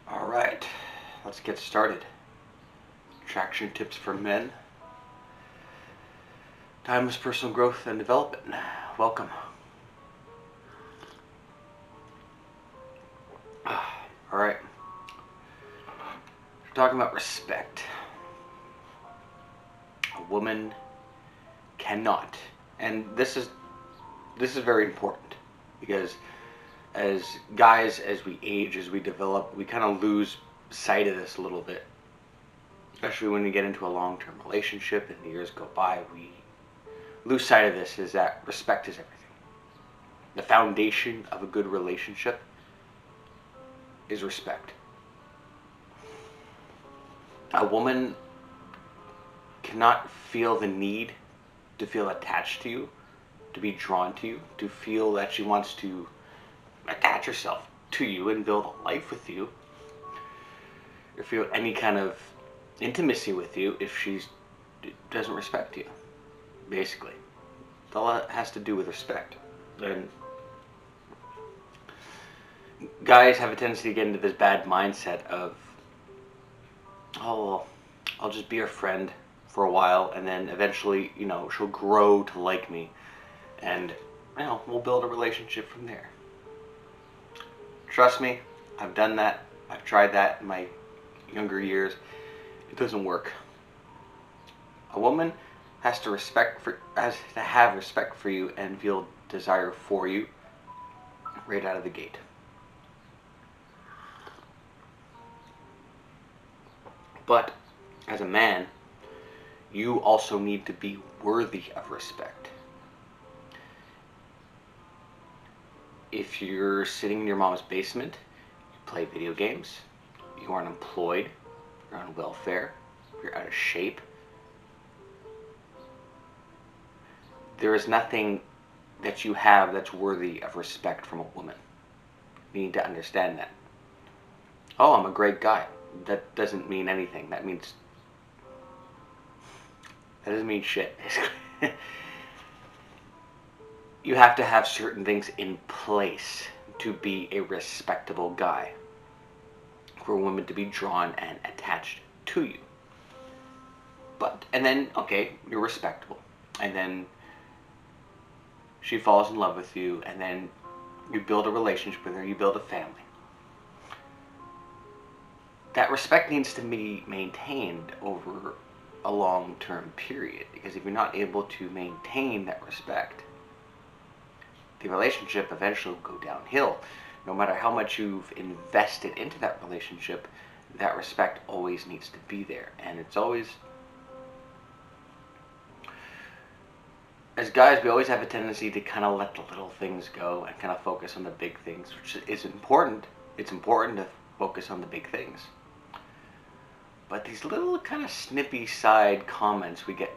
All right, let's get started. Traction tips for men. Timeless personal growth and development. Welcome. All right, we're talking about respect. A woman cannot, and this is very important because as guys, as we age, as we develop, we kind of lose sight of this a little bit. Especially when we get into a long-term relationship and the years go by, we lose sight of this, is that respect is everything. The foundation of a good relationship is respect. A woman cannot feel the need to feel attached to you, to be drawn to you, to feel that she wants to attach herself to you and build a life with you, or feel any kind of intimacy with you if she doesn't respect you. Basically, it's all that has to do with respect. And guys have a tendency to get into this bad mindset of, oh, well, I'll just be her friend for a while, and then eventually, she'll grow to like me, and we'll build a relationship from there. Trust me, I've done that. I've tried that in my younger years. It doesn't work. A woman has to have respect for you and feel desire for you right out of the gate. But as a man, you also need to be worthy of respect. If you're sitting in your mom's basement, you play video games, you are unemployed, you're on welfare, you're out of shape, there is nothing that you have that's worthy of respect from a woman. You need to understand that. Oh, I'm a great guy. That doesn't mean anything. That doesn't mean shit, basically. You have to have certain things in place to be a respectable guy, for a woman to be drawn and attached to you. And then, okay, you're respectable. And then she falls in love with you, and then you build a relationship with her, you build a family. That respect needs to be maintained over a long-term period, because if you're not able to maintain that respect, the relationship eventually will go downhill. No matter how much you've invested into that relationship, that respect always needs to be there. And it's always, as guys, we always have a tendency to kind of let the little things go and kind of focus on the big things, which is important. It's important to focus on the big things. But these little kind of snippy side comments we get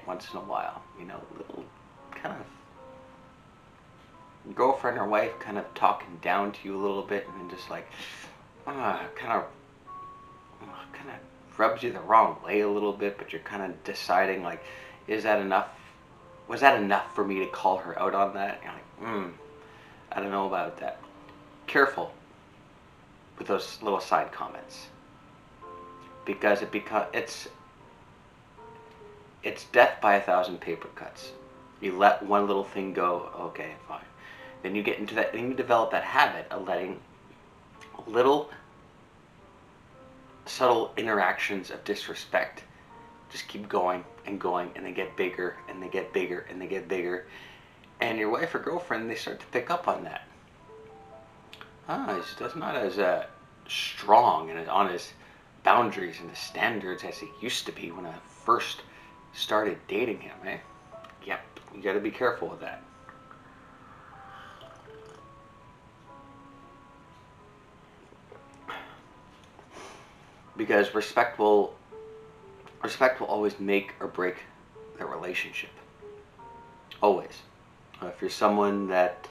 once in a while, little kind of girlfriend or wife kind of talking down to you a little bit, and just like, kind of rubs you the wrong way a little bit, but you're kind of deciding, like, is that enough? Was that enough for me to call her out on that? You're like, I don't know about that. Careful with those little side comments, because it's death by 1,000 paper cuts. You let one little thing go, okay, fine. Then you get into that, then you develop that habit of letting little subtle interactions of disrespect just keep going and going, and they get bigger and they get bigger and they get bigger. And your wife or girlfriend, they start to pick up on that. He's not as strong and on his boundaries and his standards as he used to be when I first started dating him, eh? Yep, you gotta be careful with that. Because respect will always make or break the relationship. Always. If you're someone that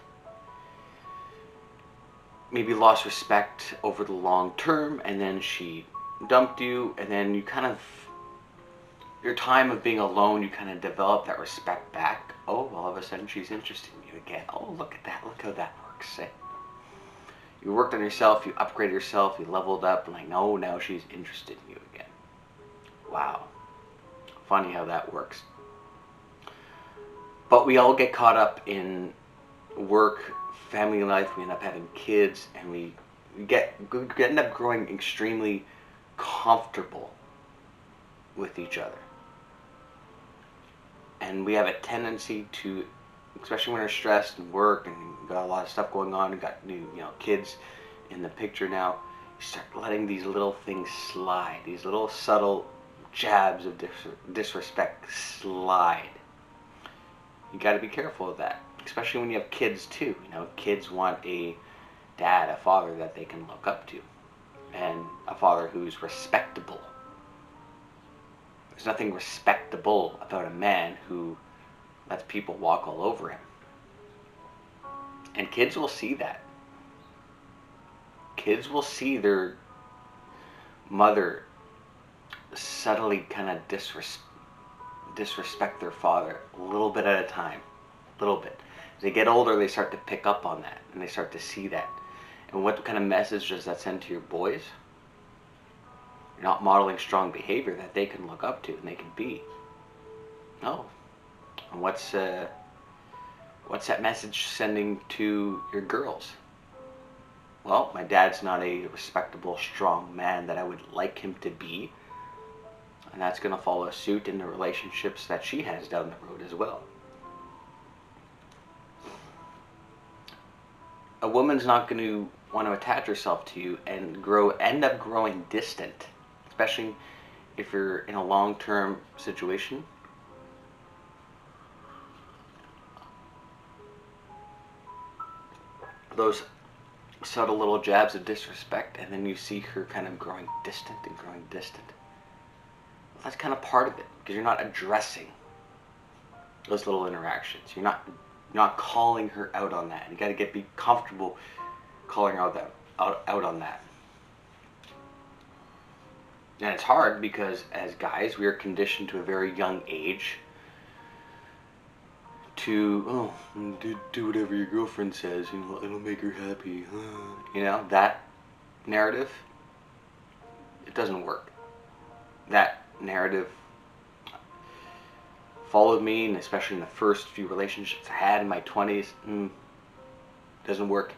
maybe lost respect over the long term, and then she dumped you, and then you kind of, your time of being alone, you kind of develop that respect back. Oh, all of a sudden she's interested in you again. Oh, look at that. Look how that works. You worked on yourself, you upgraded yourself, you leveled up, and like, no, now she's interested in you again. Wow. Funny how that works. But we all get caught up in work, family life, we end up having kids, and we end up growing extremely comfortable with each other. And we have a tendency to, especially when we're stressed and work and got a lot of stuff going on and got new, kids in the picture now, you start letting these little things slide, these little subtle jabs of disrespect slide. You got to be careful of that, especially when you have kids too. Kids want a dad, a father that they can look up to, and a father who's respectable. There's nothing respectable about a man who lets people walk all over him. And kids will see that. Kids will see their mother subtly kind of disrespect their father a little bit at a time. A little bit. As they get older, they start to pick up on that, and they start to see that. And what kind of message does that send to your boys? You're not modeling strong behavior that they can look up to and they can be. No. And what's that message sending to your girls? Well, my dad's not a respectable, strong man that I would like him to be. And that's going to follow suit in the relationships that she has down the road as well. A woman's not going to want to attach herself to you and end up growing distant, especially if you're in a long-term situation. Those subtle little jabs of disrespect, and then you see her kind of growing distant and growing distant. Well, that's kind of part of it, because you're not addressing those little interactions. You're not calling her out on that. You got to be comfortable calling her out on that. And it's hard because as guys, we are conditioned to a very young age to do whatever your girlfriend says. It'll make her happy. That narrative, it doesn't work. That narrative followed me, and especially in the first few relationships I had in my 20s, doesn't work.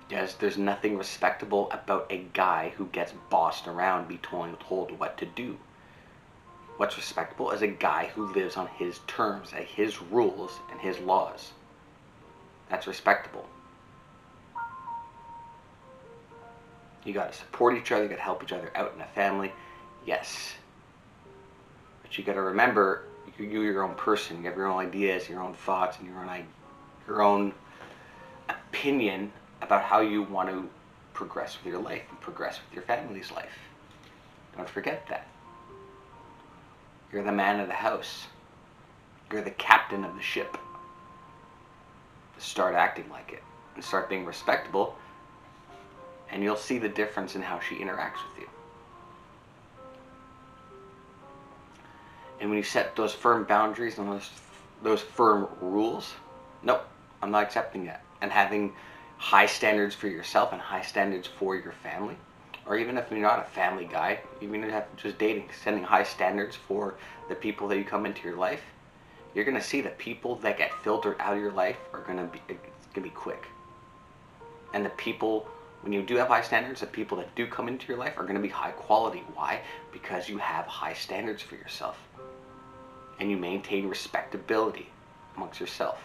Yes, there's nothing respectable about a guy who gets bossed around, be told what to do. What's respectable is a guy who lives on his terms, at his rules and his laws. That's respectable. You got to support each other, you got to help each other out in a family, yes. But you got to remember, you're your own person. You have your own ideas, your own thoughts, and your own opinion about how you want to progress with your life and progress with your family's life. Don't forget that. You're the man of the house. You're the captain of the ship. Start acting like it and start being respectable, and you'll see the difference in how she interacts with you. And when you set those firm boundaries and those firm rules, nope, I'm not accepting that. And having high standards for yourself and high standards for your family, or even if you're not a family guy, even if you're just dating, setting high standards for the people that you come into your life, you're going to see the people that get filtered out of your life it's going to be quick. And the people, when you do have high standards, the people that do come into your life are going to be high quality. Why? Because you have high standards for yourself. And you maintain respectability amongst yourself.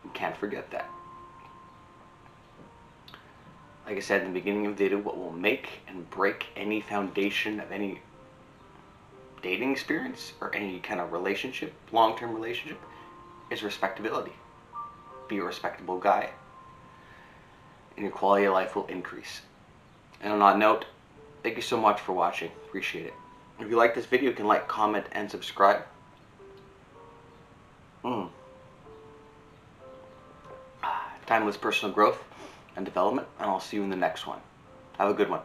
You can't forget that. Like I said in the beginning of dating, what will make and break any foundation of any dating experience or any kind of relationship, long-term relationship, is respectability. Be a respectable guy, and your quality of life will increase. And on that note, thank you so much for watching. Appreciate it. If you like this video, you can like, comment, and subscribe. Timeless personal growth and development, and I'll see you in the next one. Have a good one.